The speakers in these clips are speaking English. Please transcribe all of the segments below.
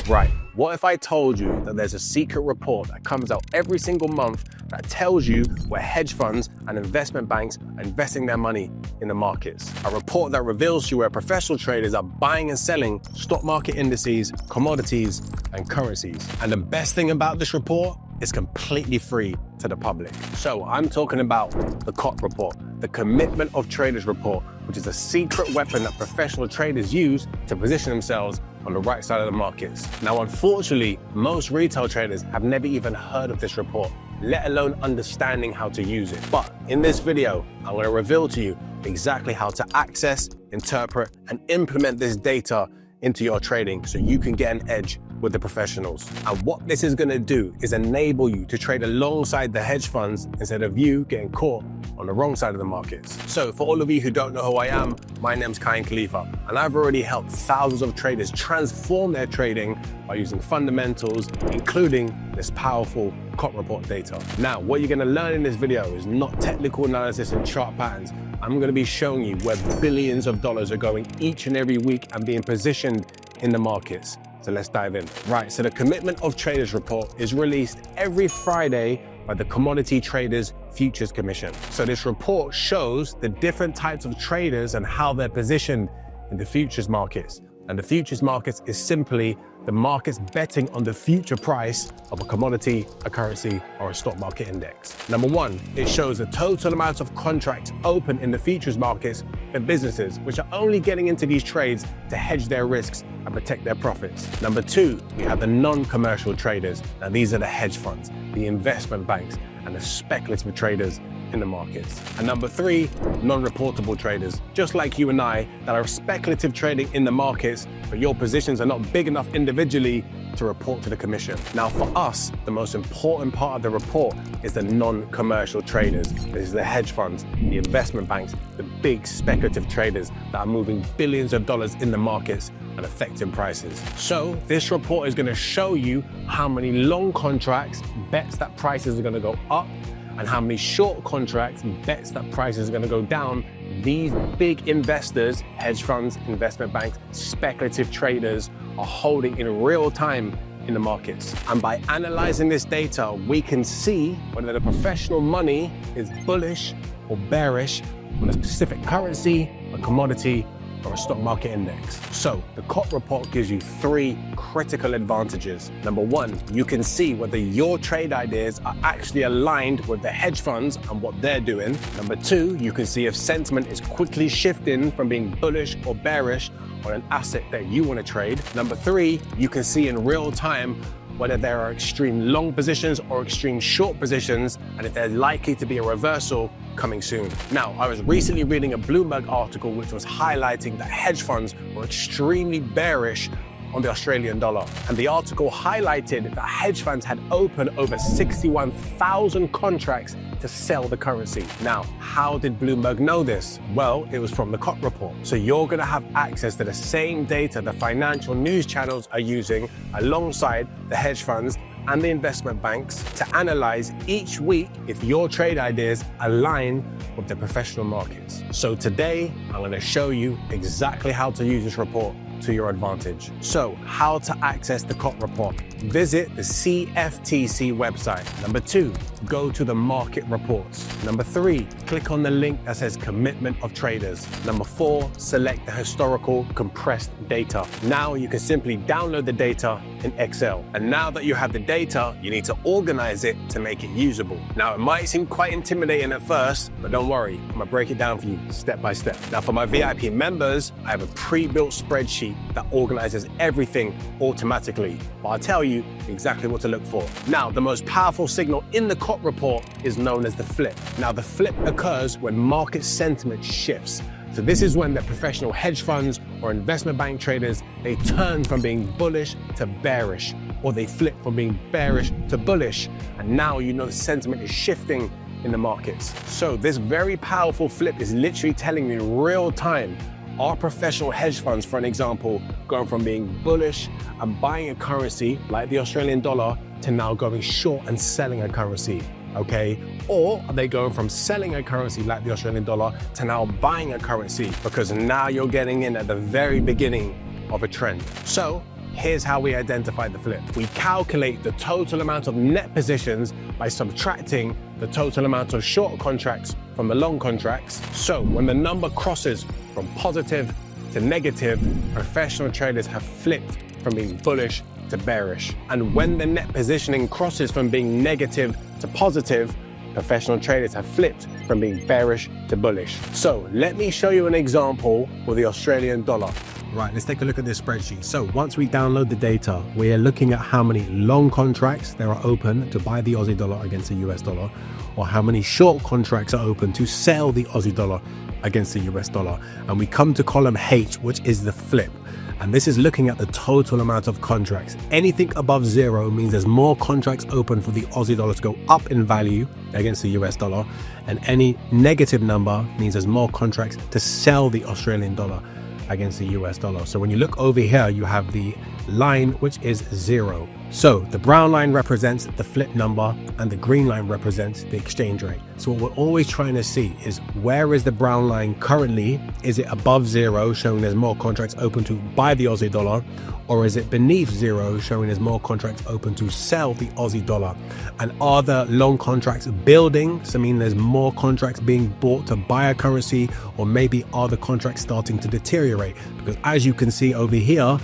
Right, what if I told you that there's a secret report that comes out every single month that tells you where hedge funds and investment banks are investing their money in the markets? A report that reveals to you where professional traders are buying and selling stock market indices, commodities, and currencies. And the best thing about this report, it's completely free to the public. So I'm talking about the COT report, the Commitment of Traders report, which is a secret weapon that professional traders use to position themselves on the right side of the markets. Now, unfortunately, most retail traders have never even heard of this report, let alone understanding how to use it. But in this video, I'm going to reveal to you exactly how to access, interpret, and implement this data into your trading so you can get an edge with the professionals. And what this is going to do is enable you to trade alongside the hedge funds instead of you getting caught on the wrong side of the markets. So for all of you who don't know who I am, my name's Kayan, and I've already helped thousands of traders transform their trading by using fundamentals, including this powerful COT report data. Now, what you're going to learn in this video is not technical analysis and chart patterns. I'm going to be showing you where billions of dollars are going each and every week and being positioned in the markets. So let's dive in. Right, so the Commitment of Traders report is released every Friday by the Commodity Traders Futures Commission. So this report shows the different types of traders and how they're positioned in the futures markets. And the futures markets is simply the markets betting on the future price of a commodity, a currency, or a stock market index. Number one, it shows the total amount of contracts open in the futures markets for businesses, which are only getting into these trades to hedge their risks and protect their profits. Number two, we have the non-commercial traders. Now these are the hedge funds, the investment banks, and the speculative traders in the markets. And number three, non-reportable traders, just like you and I, that are speculative trading in the markets, but your positions are not big enough individually to report to the commission. Now for us, the most important part of the report is the non-commercial traders. This is the hedge funds, the investment banks, the big speculative traders that are moving billions of dollars in the markets and affecting prices. So this report is going to show you how many long contracts bets that prices are going to go up, and how many short contracts bets that prices are going to go down. These big investors, hedge funds, investment banks, speculative traders are holding in real time in the markets. And by analyzing this data, we can see whether the professional money is bullish or bearish on a specific currency, a commodity, or a stock market index. So the COT report gives you three critical advantages. Number one, you can see whether your trade ideas are actually aligned with the hedge funds and what they're doing. Number two, you can see if sentiment is quickly shifting from being bullish or bearish on an asset that you want to trade. Number three, you can see in real time whether there are extreme long positions or extreme short positions, and if there's likely to be a reversal coming soon. Now, I was recently reading a Bloomberg article which was highlighting that hedge funds were extremely bearish on the Australian dollar. And the article highlighted that hedge funds had opened over 61,000 contracts to sell the currency. Now, how did Bloomberg know this? Well, it was from the COT report. So you're going to have access to the same data the financial news channels are using alongside the hedge funds and the investment banks to analyze each week if your trade ideas align with the professional markets. So today, I'm going to show you exactly how to use this report to your advantage. So how to access the COT report? Visit the CFTC website. Number two, go to the market reports. Number three, click on the link that says Commitment of Traders. Number four, select the historical compressed data. Now you can simply download the data in Excel. And now that you have the data, you need to organize it to make it usable. Now it might seem quite intimidating at first, but don't worry, I'm gonna break it down for you step by step. Now for my VIP members, I have a pre-built spreadsheet that organizes everything automatically. But I'll tell you exactly what to look for. Now, the most powerful signal in the COT report is known as the flip. Now, the flip occurs when market sentiment shifts. So this is when the professional hedge funds or investment bank traders, they turn from being bullish to bearish, or they flip from being bearish to bullish. And now you know the sentiment is shifting in the markets. So this very powerful flip is literally telling you in real time, are professional hedge funds, for an example, going from being bullish and buying a currency like the Australian dollar to now going short and selling a currency, okay? Or are they going from selling a currency like the Australian dollar to now buying a currency? Because now you're getting in at the very beginning of a trend. So Here's how we identify the flip. We calculate the total amount of net positions by subtracting the total amount of short contracts from the long contracts. So when the number crosses from positive to negative, professional traders have flipped from being bullish to bearish. And when the net positioning crosses from being negative to positive, professional traders have flipped from being bearish to bullish. So let me show you an example with the Australian dollar. Right, let's take a look at this spreadsheet. So once we download the data, we are looking at how many long contracts there are open to buy the Aussie dollar against the US dollar, or how many short contracts are open to sell the Aussie dollar against the US dollar. And we come to column H, which is the flip. And this is looking at the total amount of contracts. Anything above zero means there's more contracts open for the Aussie dollar to go up in value against the US dollar. And any negative number means there's more contracts to sell the Australian dollar against the US dollar. So when you look over here, you have the line which is zero. So the brown line represents the flip number and the green line represents the exchange rate. So what we're always trying to see is, where is the brown line currently? Is it above zero, showing there's more contracts open to buy the Aussie dollar? Or is it beneath zero, showing there's more contracts open to sell the Aussie dollar? And are the long contracts building? So I mean there's more contracts being bought to buy a currency, or maybe are the contracts starting to deteriorate? Because as you can see over here,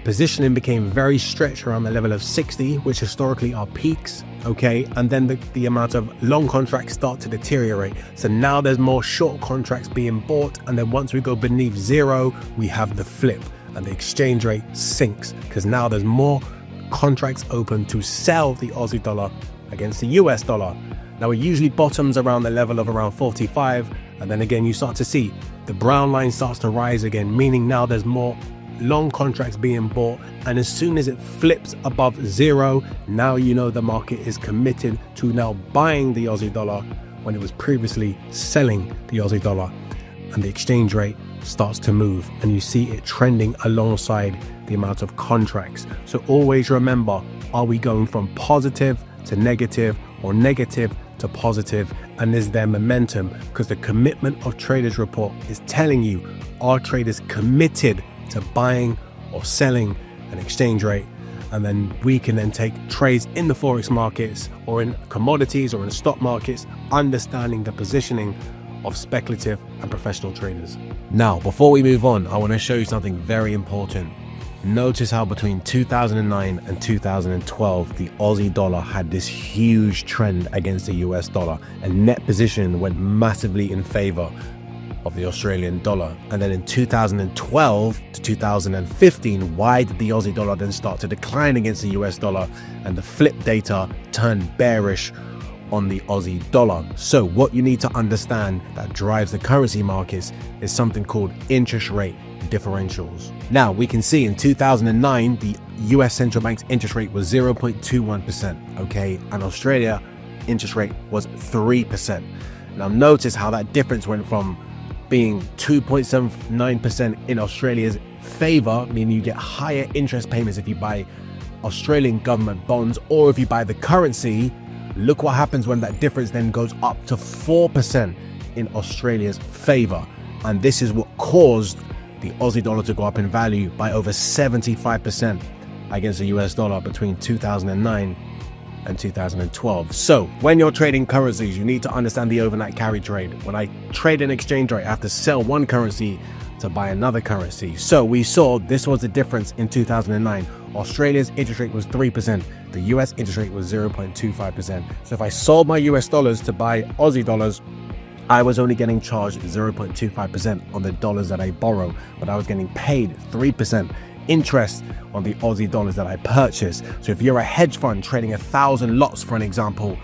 positioning became very stretched around the level of 60, which historically are peaks, okay? And then the amount of long contracts start to deteriorate. So now there's more short contracts being bought. And then once we go beneath zero, we have the flip and the exchange rate sinks, because now there's more contracts open to sell the Aussie dollar against the US dollar. Now it usually bottoms around the level of around 45. And then again, you start to see the brown line starts to rise again, meaning now there's more long contracts being bought. And as soon as it flips above zero, now you know the market is committed to now buying the Aussie dollar when it was previously selling the Aussie dollar, and the exchange rate starts to move, and you see it trending alongside the amount of contracts. So always remember, are we going from positive to negative, or negative to positive? And is there momentum? Because the commitment of traders report is telling you, are traders committed to buying or selling an exchange rate? And then we can then take trades in the Forex markets, or in commodities, or in stock markets, understanding the positioning of speculative and professional traders. Now, before we move on, I want to show you something very important. Notice how between 2009 and 2012, the Aussie dollar had this huge trend against the US dollar, and net position went massively in favor of the Australian dollar. And then in 2012 to 2015, why did the Aussie dollar then start to decline against the US dollar, and the flip data turned bearish on the Aussie dollar? So what you need to understand that drives the currency markets is something called interest rate differentials. Now we can see in 2009, the US central bank's interest rate was 0.21%, okay? And Australia interest rate was 3%. Now notice how that difference went from being 2.79% in Australia's favor, meaning you get higher interest payments if you buy Australian government bonds, or if you buy the currency. Look what happens when that difference then goes up to 4% in Australia's favor. And this is what caused the Aussie dollar to go up in value by over 75% against the US dollar between 2009 and 2012. So when you're trading currencies, you need to understand the overnight carry trade. When I trade an exchange rate, I have to sell one currency to buy another currency. So we saw this was the difference in 2009. Australia's interest rate was 3%. The US interest rate was 0.25%. So if I sold my US dollars to buy Aussie dollars, I was only getting charged 0.25% on the dollars that I borrow, but I was getting paid 3% interest on the Aussie dollars that I purchased. So if you're a hedge fund trading 1,000 lots, for an example,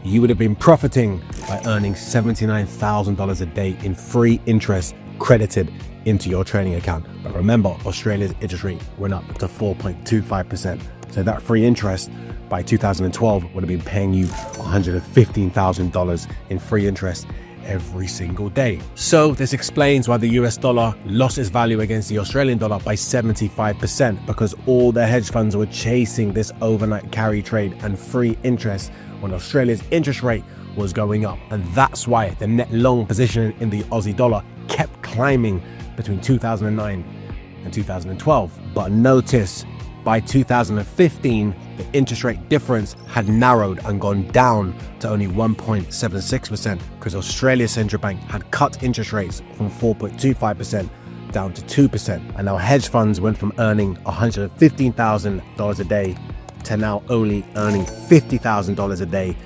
you would have been profiting by earning $79,000 a day in free interest credited into your trading account. But remember, Australia's interest rate went up to 4.25%. So that free interest by 2012 would have been paying you $115,000 in free interest every single day. So this explains why the US dollar lost its value against the Australian dollar by 75%, because all the hedge funds were chasing this overnight carry trade and free interest when Australia's interest rate was going up. And that's why the net long position in the Aussie dollar kept climbing between 2009 and 2012. But notice By 2015, the interest rate difference had narrowed and gone down to only 1.76% because Australia's central bank had cut interest rates from 4.25% down to 2%. And now hedge funds went from earning $115,000 a day to now only earning $50,000 a day.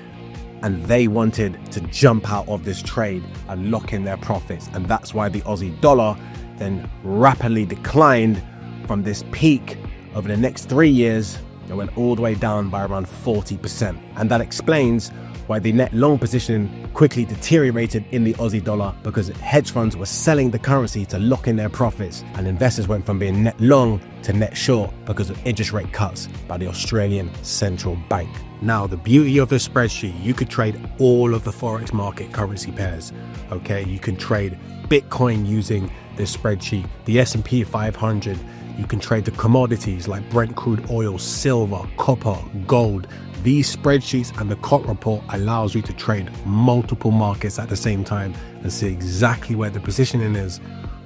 And they wanted to jump out of this trade and lock in their profits. And that's why the Aussie dollar then rapidly declined from this peak. Over the next 3 years, it went all the way down by around 40%. And that explains why the net long position quickly deteriorated in the Aussie dollar, because hedge funds were selling the currency to lock in their profits, and investors went from being net long to net short because of interest rate cuts by the Australian central bank. Now, the beauty of the spreadsheet, you could trade all of the Forex market currency pairs. Okay, you can trade Bitcoin using this spreadsheet, the S&P 500. You can trade the commodities like Brent crude oil, silver, copper, gold. These spreadsheets and the COT report allows you to trade multiple markets at the same time and see exactly where the positioning is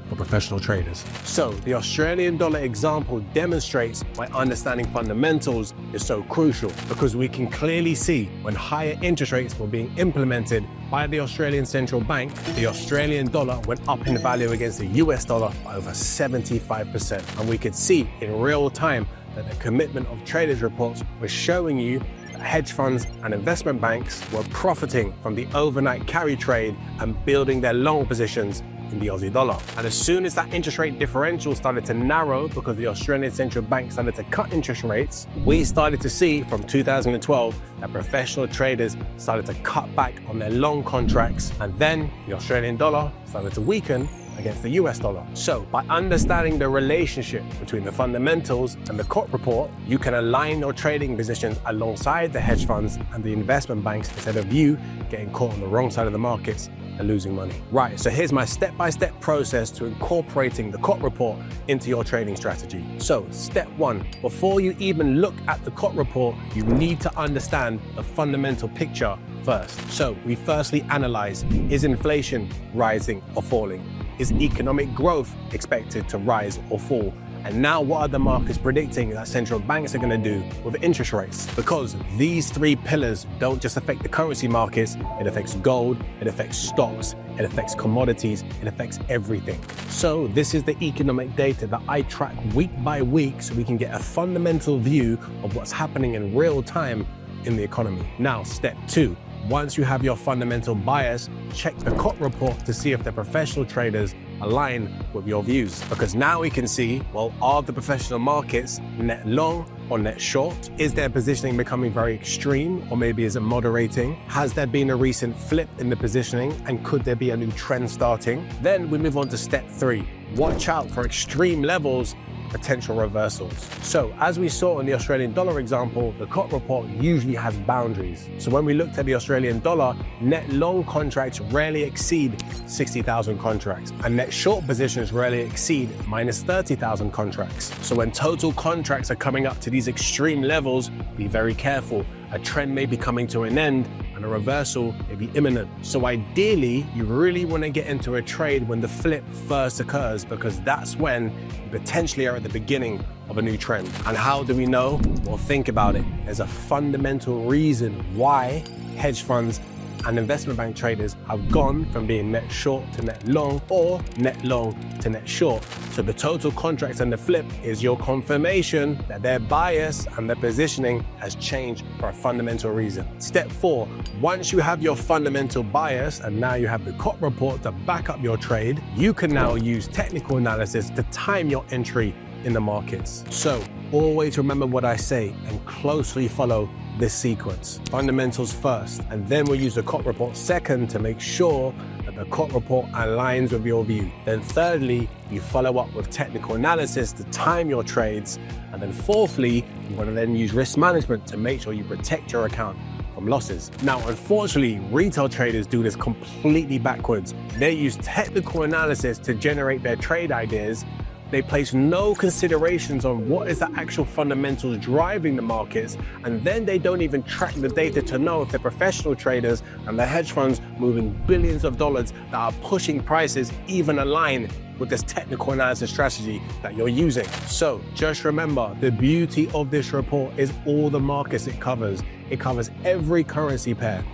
for professional traders. So the Australian dollar example demonstrates why understanding fundamentals is so crucial, because we can clearly see when higher interest rates were being implemented by the Australian central bank, the Australian dollar went up in value against the US dollar by over 75%. And we could see in real time that the commitment of traders reports was showing you that hedge funds and investment banks were profiting from the overnight carry trade and building their long positions in the Aussie dollar. And as soon as that interest rate differential started to narrow because the Australian central bank started to cut interest rates, we started to see from 2012 that professional traders started to cut back on their long contracts, and then the Australian dollar started to weaken against the US dollar. So by understanding the relationship between the fundamentals and the COT report, you can align your trading positions alongside the hedge funds and the investment banks instead of you getting caught on the wrong side of the markets and losing money. Right, so here's my step-by-step process to incorporating the COT report into your trading strategy. So step one, before you even look at the COT report, you need to understand the fundamental picture first. So we firstly analyze, is inflation rising or falling? Is economic growth expected to rise or fall? And now what are the markets predicting that central banks are going to do with interest rates? Because these three pillars don't just affect the currency markets, it affects gold, it affects stocks, it affects commodities, it affects everything. So this is the economic data that I track week by week so we can get a fundamental view of what's happening in real time in the economy. Now, step two. Once you have your fundamental bias, check the COT report to see if the professional traders align with your views. Because now we can see, well, are the professional markets net long or net short? Is their positioning becoming very extreme, or maybe is it moderating? Has there been a recent flip in the positioning, and could there be a new trend starting? Then we move on to step three. Watch out for extreme levels, potential reversals. So as we saw in the Australian dollar example, the COT report usually has boundaries. So when we looked at the Australian dollar, net long contracts rarely exceed 60,000 contracts, and net short positions rarely exceed minus 30,000 contracts. So when total contracts are coming up to these extreme levels, be very careful. A trend may be coming to an end and a reversal may be imminent. So ideally, you really want to get into a trade when the flip first occurs, because that's when you potentially are at the beginning of a new trend. And how do we know? Well, think about it. There's a fundamental reason why hedge funds and investment bank traders have gone from being net short to net long, or net long to net short. So the total contracts and the flip is your confirmation that their bias and their positioning has changed for a fundamental reason. Step four, once you have your fundamental bias and now you have the COT report to back up your trade, you can now use technical analysis to time your entry in the markets. So always remember what I say and closely follow this sequence. Fundamentals first, and then we'll use the COT report second to make sure that the COT report aligns with your view. Then thirdly, you follow up with technical analysis to time your trades. And then fourthly, you want to then use risk management to make sure you protect your account from losses. Now, unfortunately, retail traders do this completely backwards. They use technical analysis to generate their trade ideas. They place no considerations on what is the actual fundamentals driving the markets, and then they don't even track the data to know if the professional traders and the hedge funds moving billions of dollars that are pushing prices even align with this technical analysis strategy that you're using. So just remember, the beauty of this report is all the markets it covers. It covers every currency pair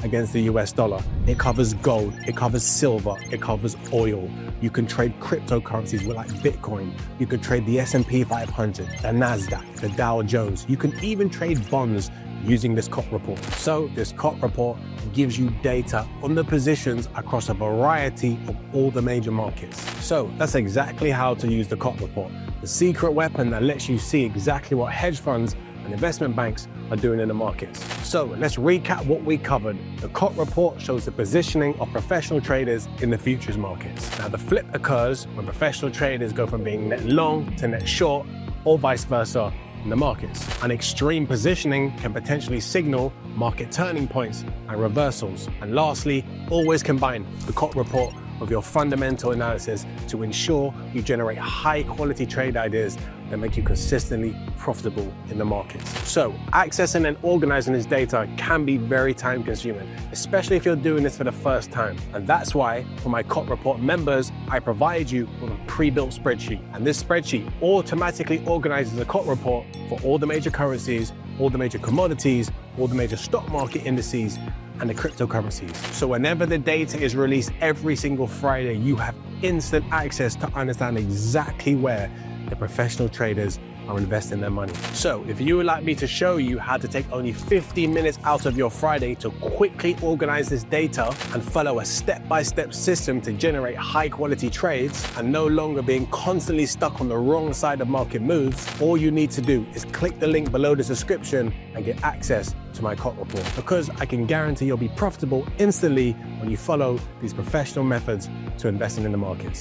against the US dollar. It covers gold, it covers silver, it covers oil. You can trade cryptocurrencies with like Bitcoin. You can trade the S&P 500, the NASDAQ, the Dow Jones. You can even trade bonds using this COT report. So this COT report gives you data on the positions across a variety of all the major markets. So that's exactly how to use the COT report, the secret weapon that lets you see exactly what hedge funds and investment banks are doing in the markets. So let's recap what we covered. The COT report shows the positioning of professional traders in the futures markets. Now the flip occurs when professional traders go from being net long to net short, or vice versa in the markets. An extreme positioning can potentially signal market turning points and reversals. And lastly, always combine the COT report with your fundamental analysis to ensure you generate high quality trade ideas that make you consistently profitable in the markets. So accessing and organizing this data can be very time consuming, especially if you're doing this for the first time. And that's why for my COT report members, I provide you with a pre-built spreadsheet. And this spreadsheet automatically organizes the COT report for all the major currencies, all the major commodities, all the major stock market indices, and the cryptocurrencies. So whenever the data is released every single Friday, you have instant access to understand exactly where the professional traders are investing their money. So if you would like me to show you how to take only 15 minutes out of your Friday to quickly organize this data and follow a step-by-step system to generate high quality trades and no longer being constantly stuck on the wrong side of market moves, all you need to do is click the link below the description and get access to my COT report, because I can guarantee you'll be profitable instantly when you follow these professional methods to investing in the markets.